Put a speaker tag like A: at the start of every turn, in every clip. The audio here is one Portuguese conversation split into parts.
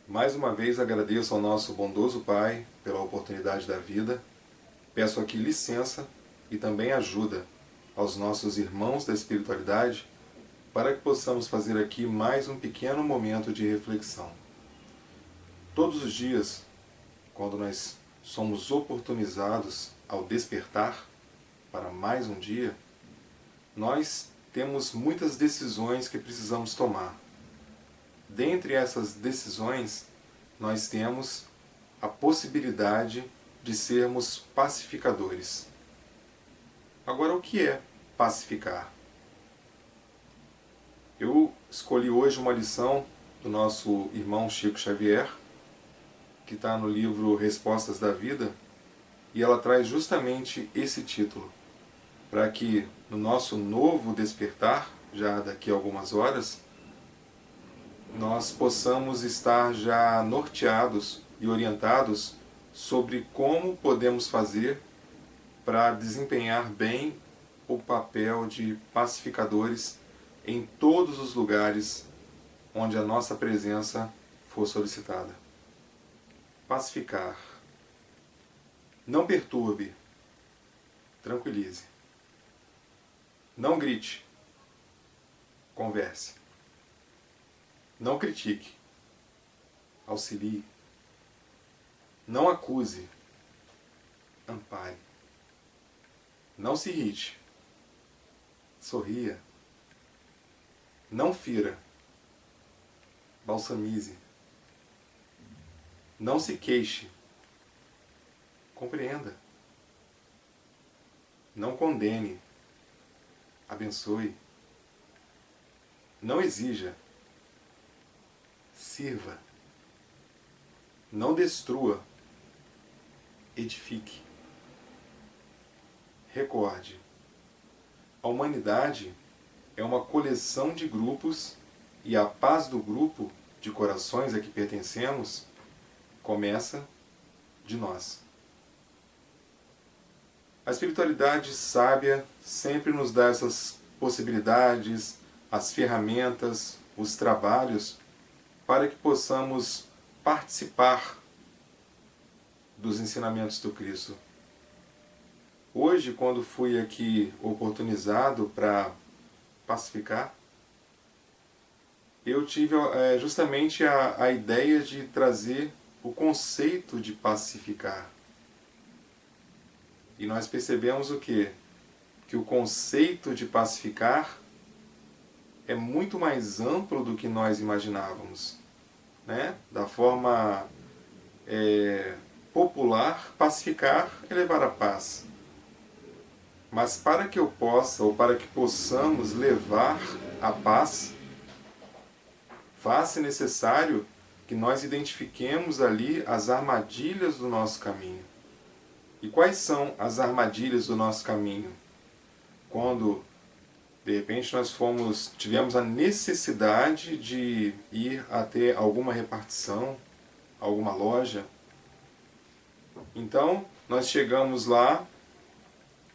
A: Mais uma vez agradeço ao nosso bondoso Pai pela oportunidade da vida. Peço aqui licença e também ajuda aos nossos irmãos da espiritualidade para que possamos fazer aqui mais um pequeno momento de reflexão. Todos os dias, quando nós somos oportunizados ao despertar para mais um dia, nós temos muitas decisões que precisamos tomar. Dentre essas decisões, nós temos a possibilidade de sermos pacificadores. Agora, o que é pacificar? Eu escolhi hoje uma lição do nosso irmão Chico Xavier, que está no livro Respostas da Vida, e ela traz justamente esse título, para que no nosso novo despertar, já daqui a algumas horas, nós possamos estar já norteados e orientados sobre como podemos fazer para desempenhar bem o papel de pacificadores em todos os lugares onde a nossa presença for solicitada. Pacificar. Não perturbe, tranquilize. Não grite, converse. Não critique, auxilie. Não acuse, ampare. Não se irrite, sorria. Não fira, balsamize. Não se queixe, compreenda. Não condene, abençoe. Não exija, sirva. Não destrua, edifique. Recorde, a humanidade é uma coleção de grupos e a paz do grupo de corações a que pertencemos começa de nós. A espiritualidade sábia sempre nos dá essas possibilidades, as ferramentas, os trabalhos para que possamos participar dos ensinamentos do Cristo. Hoje, quando fui aqui oportunizado para pacificar, eu tive justamente a ideia de trazer o conceito de pacificar. E nós percebemos o quê? Que o conceito de pacificar é muito mais amplo do que nós imaginávamos. Né? Da forma popular, pacificar é levar a paz. Mas para que eu possa, ou para que possamos levar a paz, faz-se necessário que nós identifiquemos ali as armadilhas do nosso caminho. E quais são as armadilhas do nosso caminho? Quando, de repente, nós tivemos a necessidade de ir até alguma repartição, alguma loja. Então, nós chegamos lá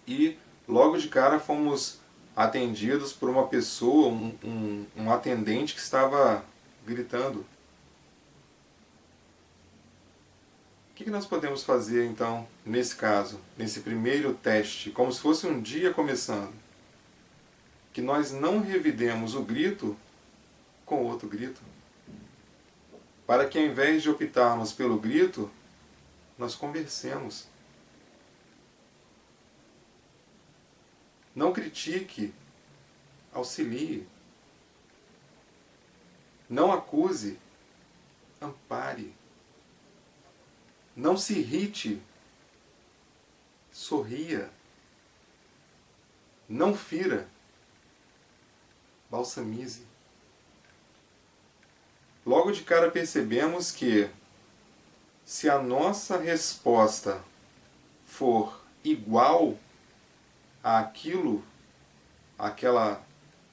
A: e logo de cara fomos atendidos por uma pessoa, um atendente que estava gritando. O que nós podemos fazer então, nesse caso, nesse primeiro teste, como se fosse um dia começando? Que nós não revidemos o grito com outro grito. Para que ao invés de optarmos pelo grito, nós conversemos. Não critique, auxilie. Não acuse, ampare. Não se irrite, sorria. Não fira, balsamize. Logo de cara percebemos que, se a nossa resposta for igual àquela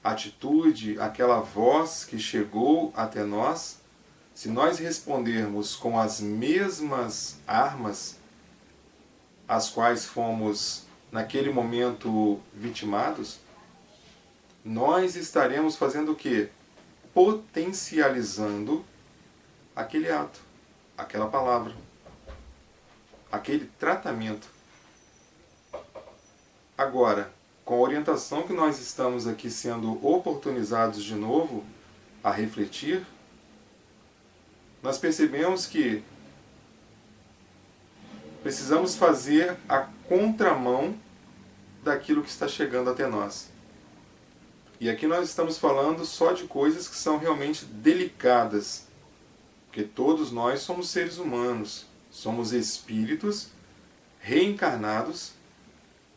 A: atitude, aquela voz que chegou até nós, se nós respondermos com as mesmas armas às quais fomos naquele momento vitimados, nós estaremos fazendo o quê? Potencializando aquele ato, aquela palavra, aquele tratamento. Agora, com a orientação que nós estamos aqui sendo oportunizados de novo a refletir, nós percebemos que precisamos fazer a contramão daquilo que está chegando até nós. E aqui nós estamos falando só de coisas que são realmente delicadas, porque todos nós somos seres humanos, somos espíritos reencarnados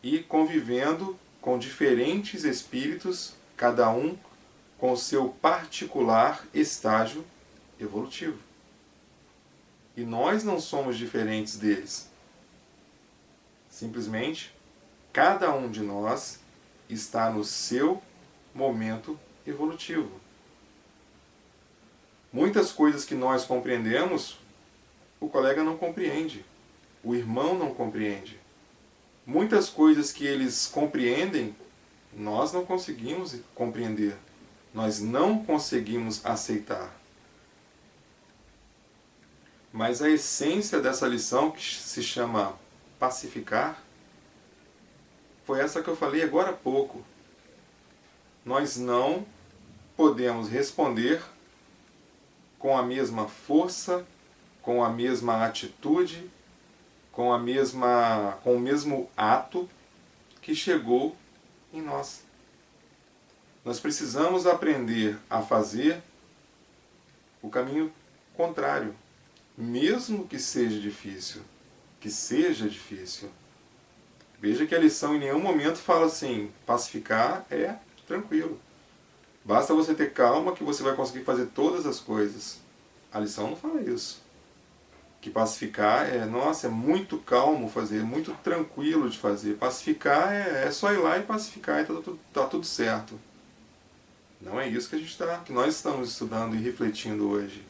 A: e convivendo com diferentes espíritos, cada um com o seu particular estágio evolutivo. E nós não somos diferentes deles. Simplesmente, cada um de nós está no seu momento evolutivo. Muitas coisas que nós compreendemos, o colega não compreende, o irmão não compreende. Muitas coisas que eles compreendem, nós não conseguimos compreender, nós não conseguimos aceitar. Mas a essência dessa lição, que se chama pacificar, foi essa que eu falei agora há pouco. Nós não podemos responder com a mesma força, com a mesma atitude, com o mesmo ato que chegou em nós. Nós precisamos aprender a fazer o caminho contrário, mesmo que seja difícil. Veja que a lição em nenhum momento fala assim, pacificar é tranquilo. Basta você ter calma que você vai conseguir fazer todas as coisas. A lição não fala isso. Que pacificar é muito calmo fazer, muito tranquilo de fazer. Pacificar é só ir lá e pacificar e tá tudo certo. Não é isso que nós estamos estudando e refletindo hoje.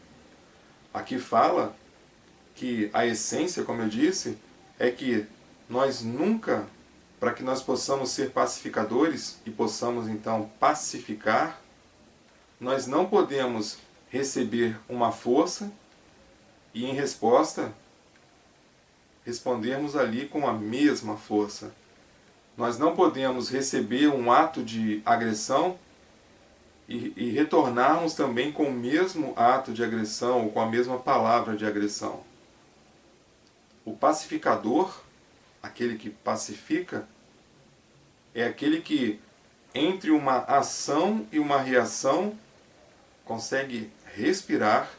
A: Aqui fala que a essência, como eu disse, é que nós nunca, para que nós possamos ser pacificadores e possamos então pacificar, nós não podemos receber uma força e em resposta respondermos ali com a mesma força. Nós não podemos receber um ato de agressão e retornarmos também com o mesmo ato de agressão ou com a mesma palavra de agressão. O pacificador, aquele que pacifica, é aquele que, entre uma ação e uma reação, consegue respirar,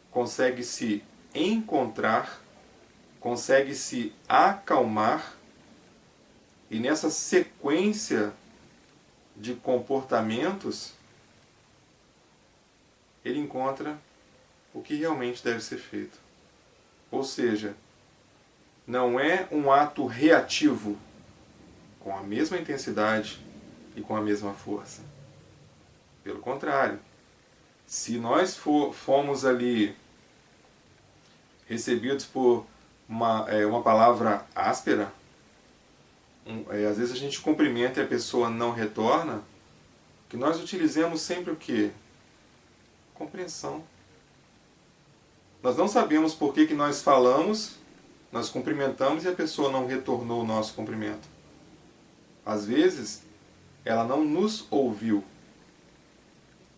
A: consegue se encontrar, consegue se acalmar, e nessa sequência de comportamentos, ele encontra o que realmente deve ser feito. Ou seja, não é um ato reativo, com a mesma intensidade e com a mesma força. Pelo contrário, se nós fomos ali recebidos por uma palavra áspera, às vezes a gente cumprimenta e a pessoa não retorna, que nós utilizemos sempre o quê? Compreensão. Nós não sabemos por que nós falamos, nós cumprimentamos e a pessoa não retornou o nosso cumprimento. Às vezes, ela não nos ouviu.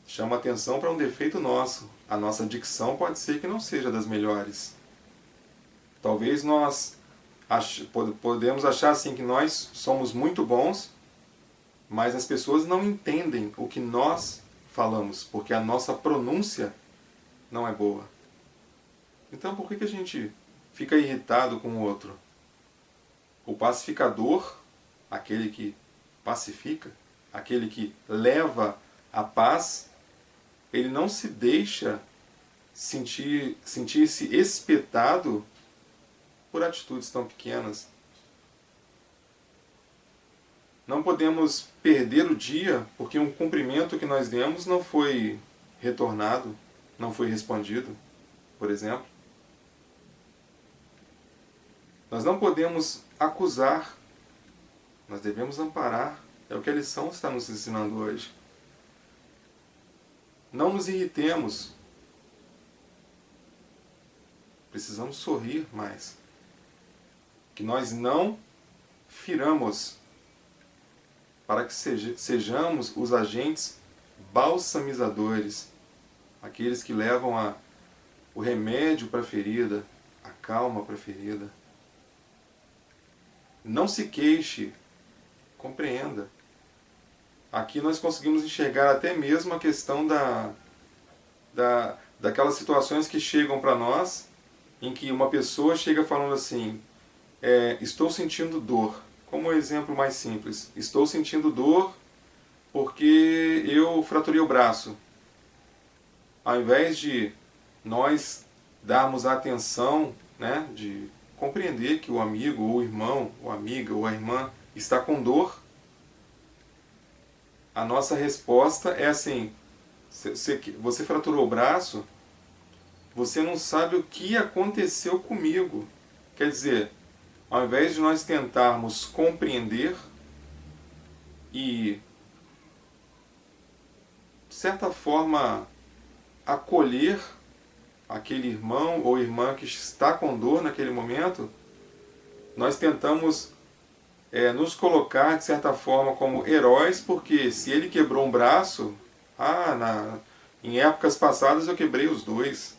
A: Chama atenção para um defeito nosso. A nossa dicção pode ser que não seja das melhores. Talvez nós podemos achar assim que nós somos muito bons, mas as pessoas não entendem o que nós falamos, porque a nossa pronúncia não é boa. Então por que a gente fica irritado com o outro? O pacificador, aquele que pacifica, aquele que leva a paz, ele não se deixa sentir-se espetado por atitudes tão pequenas. Não podemos perder o dia porque um cumprimento que nós demos não foi retornado, não foi respondido, por exemplo. Nós não podemos acusar, nós devemos amparar. É o que a lição está nos ensinando hoje. Não nos irritemos. precisamos sorrir mais. Que nós não firamos, para que sejamos os agentes balsamizadores, aqueles que levam o remédio para a ferida, a calma para a ferida. Não se queixe, compreenda. Aqui nós conseguimos enxergar até mesmo a questão daquelas situações que chegam para nós, em que uma pessoa chega falando assim, estou sentindo dor. Como exemplo mais simples, estou sentindo dor porque eu fraturei o braço. Ao invés de nós darmos a atenção, né, de compreender que o amigo, ou o irmão, ou a amiga, ou a irmã está com dor, a nossa resposta é assim, você fraturou o braço, você não sabe o que aconteceu comigo. Quer dizer, ao invés de nós tentarmos compreender e, de certa forma, acolher aquele irmão ou irmã que está com dor naquele momento, nós tentamos nos colocar, de certa forma, como heróis, porque se ele quebrou um braço, em épocas passadas eu quebrei os dois.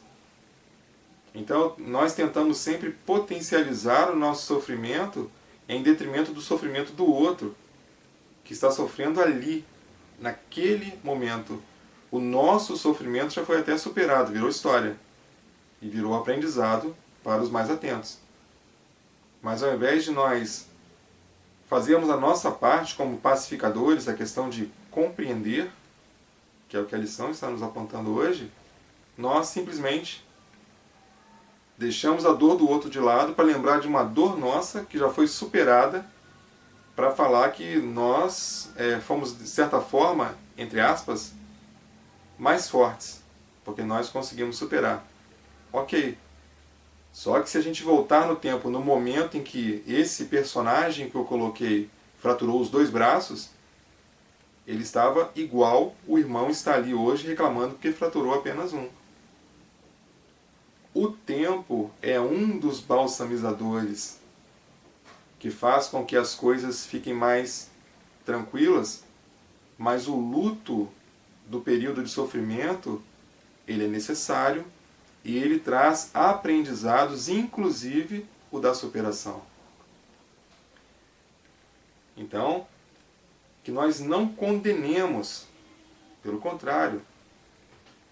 A: Então, nós tentamos sempre potencializar o nosso sofrimento em detrimento do sofrimento do outro, que está sofrendo ali, naquele momento. O nosso sofrimento já foi até superado, virou história. E virou aprendizado para os mais atentos. Mas ao invés de nós fazermos a nossa parte como pacificadores, a questão de compreender, que é o que a lição está nos apontando hoje, nós simplesmente deixamos a dor do outro de lado para lembrar de uma dor nossa que já foi superada, para falar que nós fomos, de certa forma, entre aspas, mais fortes, porque nós conseguimos superar. Ok. Só que se a gente voltar no tempo, no momento em que esse personagem que eu coloquei fraturou os dois braços, ele estava igual o irmão está ali hoje reclamando porque fraturou apenas um. O tempo é um dos balsamizadores que faz com que as coisas fiquem mais tranquilas, mas o luto do período de sofrimento, ele é necessário e ele traz aprendizados, inclusive o da superação. Então, que nós não condenemos, pelo contrário,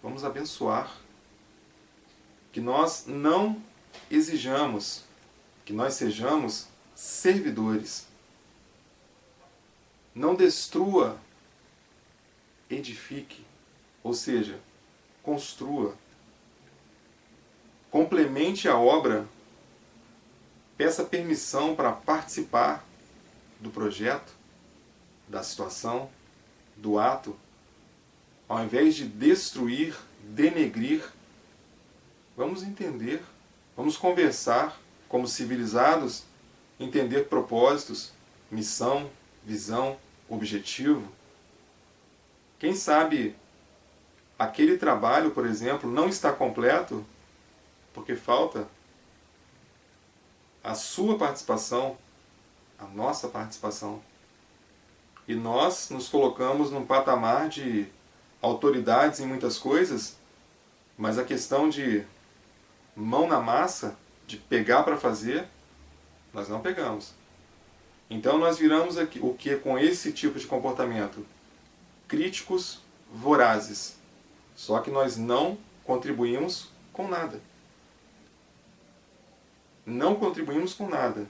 A: vamos abençoar. Que nós não exijamos, que nós sejamos servidores. Não destrua, edifique, ou seja, construa. Complemente a obra, peça permissão para participar do projeto, da situação, do ato, ao invés de destruir, denegrir. Vamos entender, vamos conversar como civilizados, entender propósitos, missão, visão, objetivo. Quem sabe aquele trabalho, por exemplo, não está completo porque falta a sua participação, a nossa participação. E nós nos colocamos num patamar de autoridades em muitas coisas, mas a questão de mão na massa, de pegar para fazer, nós não pegamos. Então nós viramos aqui, o que com esse tipo de comportamento? Críticos vorazes. Só que nós não contribuímos com nada. Não contribuímos com nada.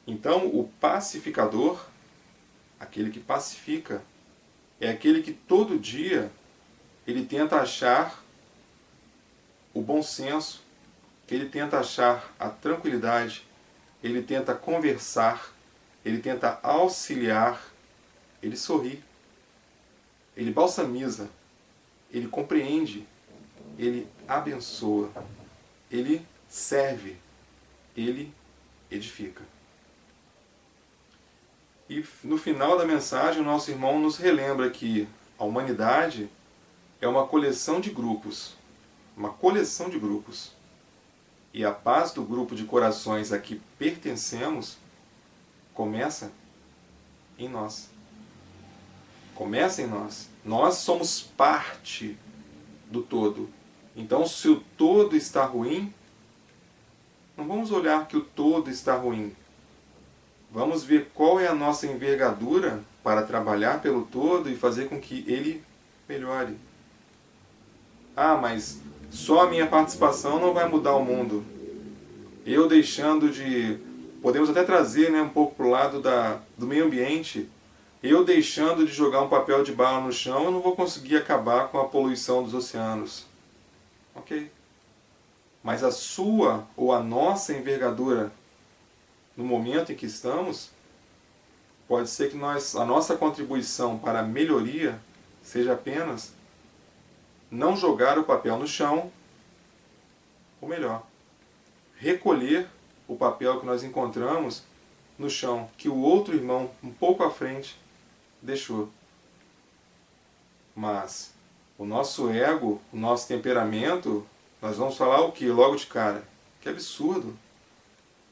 A: Então o pacificador, aquele que pacifica, é aquele que todo dia ele tenta achar o bom senso, ele tenta achar a tranquilidade, ele tenta conversar, ele tenta auxiliar, ele sorri, ele balsamiza, ele compreende, ele abençoa, ele serve, ele edifica. E no final da mensagem, o nosso irmão nos relembra que a humanidade é uma coleção de grupos. Uma coleção de grupos. e a paz do grupo de corações a que pertencemos começa em nós. Começa em nós. Nós somos parte do todo. Então, se o todo está ruim, não vamos olhar que o todo está ruim. Vamos ver qual é a nossa envergadura para trabalhar pelo todo e fazer com que ele melhore. Ah, mas só a minha participação não vai mudar o mundo. Eu deixando de... Podemos até trazer, né, um pouco para o lado do meio ambiente. Eu deixando de jogar um papel de bala no chão, eu não vou conseguir acabar com a poluição dos oceanos. Ok. Mas a sua ou a nossa envergadura no momento em que estamos, pode ser que a nossa contribuição para a melhoria seja apenas não jogar o papel no chão, ou melhor, recolher o papel que nós encontramos no chão, que o outro irmão, um pouco à frente, deixou. Mas o nosso ego, o nosso temperamento, nós vamos falar o que logo de cara? Que absurdo!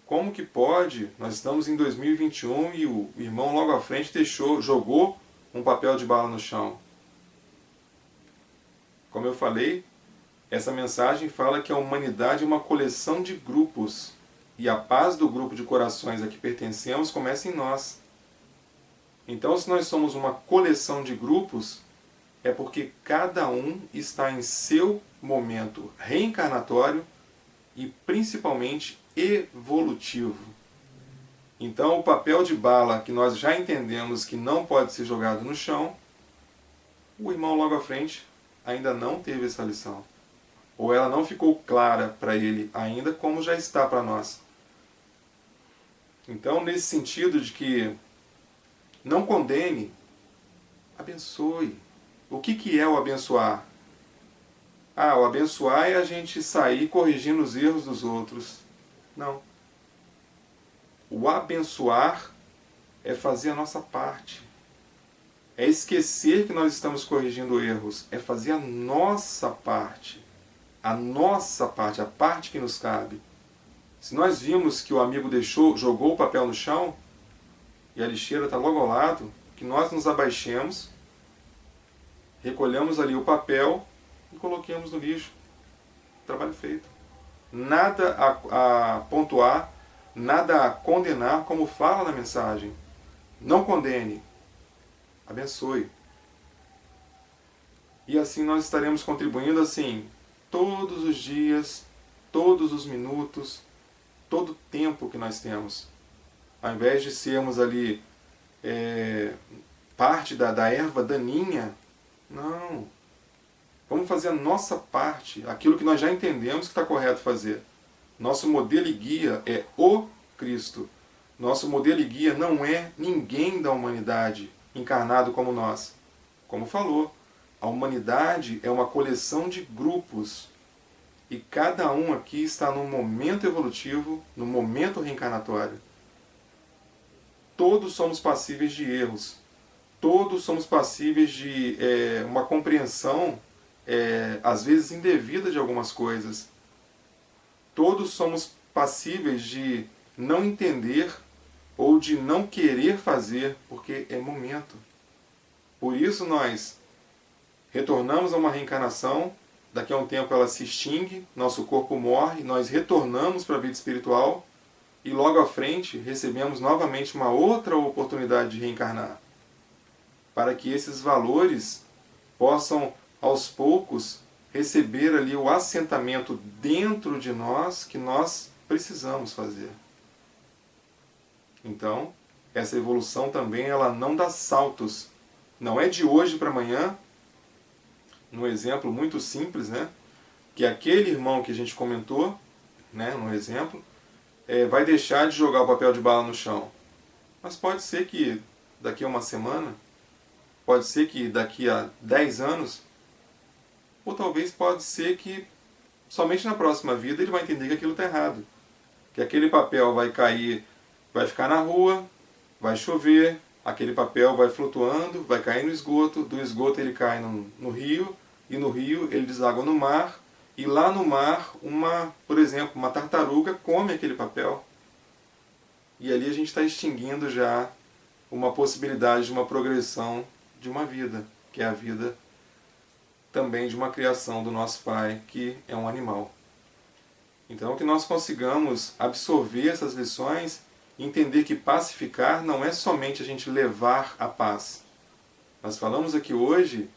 A: Como que pode? Nós estamos em 2021 e o irmão logo à frente jogou um papel de bala no chão. Como eu falei, essa mensagem fala que a humanidade é uma coleção de grupos e a paz do grupo de corações a que pertencemos começa em nós. Então, se nós somos uma coleção de grupos, é porque cada um está em seu momento reencarnatório e principalmente evolutivo. Então, o papel de bala que nós já entendemos que não pode ser jogado no chão, o irmão logo à frente ainda não teve essa lição. Ou ela não ficou clara para ele ainda, como já está para nós. Então, nesse sentido de que não condene, abençoe. O que é o abençoar? Ah, o abençoar é a gente sair corrigindo os erros dos outros. Não. O abençoar é fazer a nossa parte. É esquecer que nós estamos corrigindo erros. É fazer a nossa parte. A nossa parte, a parte que nos cabe. Se nós vimos que o amigo jogou o papel no chão, e a lixeira está logo ao lado, que nós nos abaixemos, recolhamos ali o papel e coloquemos no lixo. Trabalho feito. Nada a pontuar, nada a condenar, como fala na mensagem. Não condene, abençoe. E assim nós estaremos contribuindo assim, todos os dias, todos os minutos, todo o tempo que nós temos. Ao invés de sermos ali parte da erva daninha, não. Vamos fazer a nossa parte, aquilo que nós já entendemos que está correto fazer. Nosso modelo e guia é o Cristo. Nosso modelo e guia não é ninguém da humanidade encarnado como nós. Como falou, a humanidade é uma coleção de grupos. E cada um aqui está num momento evolutivo, num momento reencarnatório. Todos somos passíveis de erros. Todos somos passíveis de uma compreensão, às vezes indevida, de algumas coisas. Todos somos passíveis de não entender ou de não querer fazer, porque é momento. Por isso nós retornamos a uma reencarnação, daqui a um tempo ela se extingue, nosso corpo morre, nós retornamos para a vida espiritual e logo à frente recebemos novamente uma outra oportunidade de reencarnar, para que esses valores possam, aos poucos, receber ali o assentamento dentro de nós que nós precisamos fazer. Então, essa evolução também ela não dá saltos. Não é de hoje para amanhã, num exemplo muito simples, né? Que aquele irmão que a gente comentou, né, no exemplo, vai deixar de jogar o papel de bala no chão. Mas pode ser que daqui a uma semana, pode ser que daqui a 10 anos, ou talvez pode ser que somente na próxima vida ele vai entender que aquilo está errado. Que aquele papel vai cair, vai ficar na rua, vai chover, aquele papel vai flutuando, vai cair no esgoto, do esgoto ele cai no rio, e no rio ele deságua no mar, E lá no mar, por exemplo, uma tartaruga come aquele papel. E ali a gente está extinguindo já uma possibilidade de uma progressão de uma vida, que é a vida também de uma criação do nosso Pai, que é um animal. Então, que nós consigamos absorver essas lições e entender que pacificar não é somente a gente levar a paz. Nós falamos aqui hoje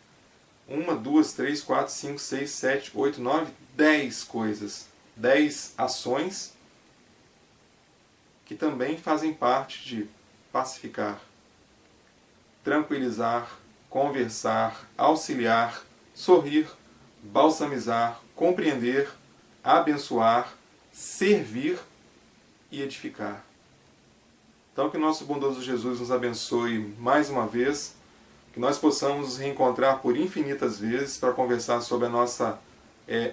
A: 1, 2, 3, 4, 5, 6, 7, 8, 9, 10 coisas. 10 ações que também fazem parte de pacificar, tranquilizar, conversar, auxiliar, sorrir, balsamizar, compreender, abençoar, servir e edificar. Então que o nosso bondoso Jesus nos abençoe mais uma vez, que nós possamos nos reencontrar por infinitas vezes para conversar sobre a nossa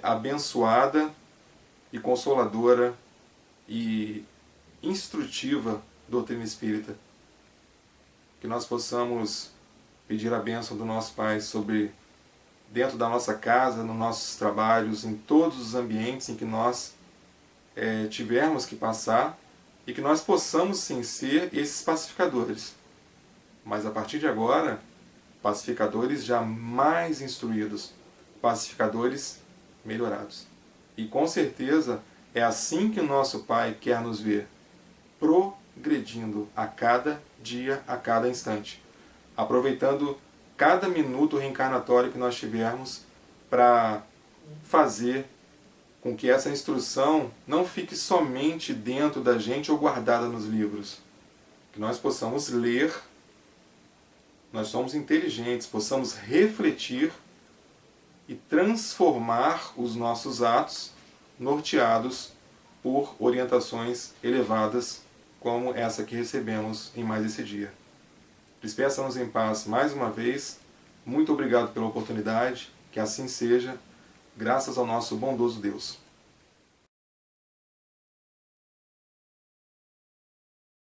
A: abençoada e consoladora e instrutiva doutrina espírita. Que nós possamos pedir a bênção do nosso Pai sobre dentro da nossa casa, nos nossos trabalhos, em todos os ambientes em que nós tivermos que passar, e que nós possamos sim ser esses pacificadores. Mas a partir de agora, pacificadores já mais instruídos, pacificadores melhorados. E com certeza é assim que o nosso Pai quer nos ver, progredindo a cada dia, a cada instante, aproveitando cada minuto reencarnatório que nós tivermos para fazer com que essa instrução não fique somente dentro da gente ou guardada nos livros. Que nós possamos ler, nós somos inteligentes, possamos refletir e transformar os nossos atos norteados por orientações elevadas como essa que recebemos em mais esse dia. Despeça-nos em paz mais uma vez. Muito obrigado pela oportunidade. Que assim seja, graças ao nosso bondoso Deus.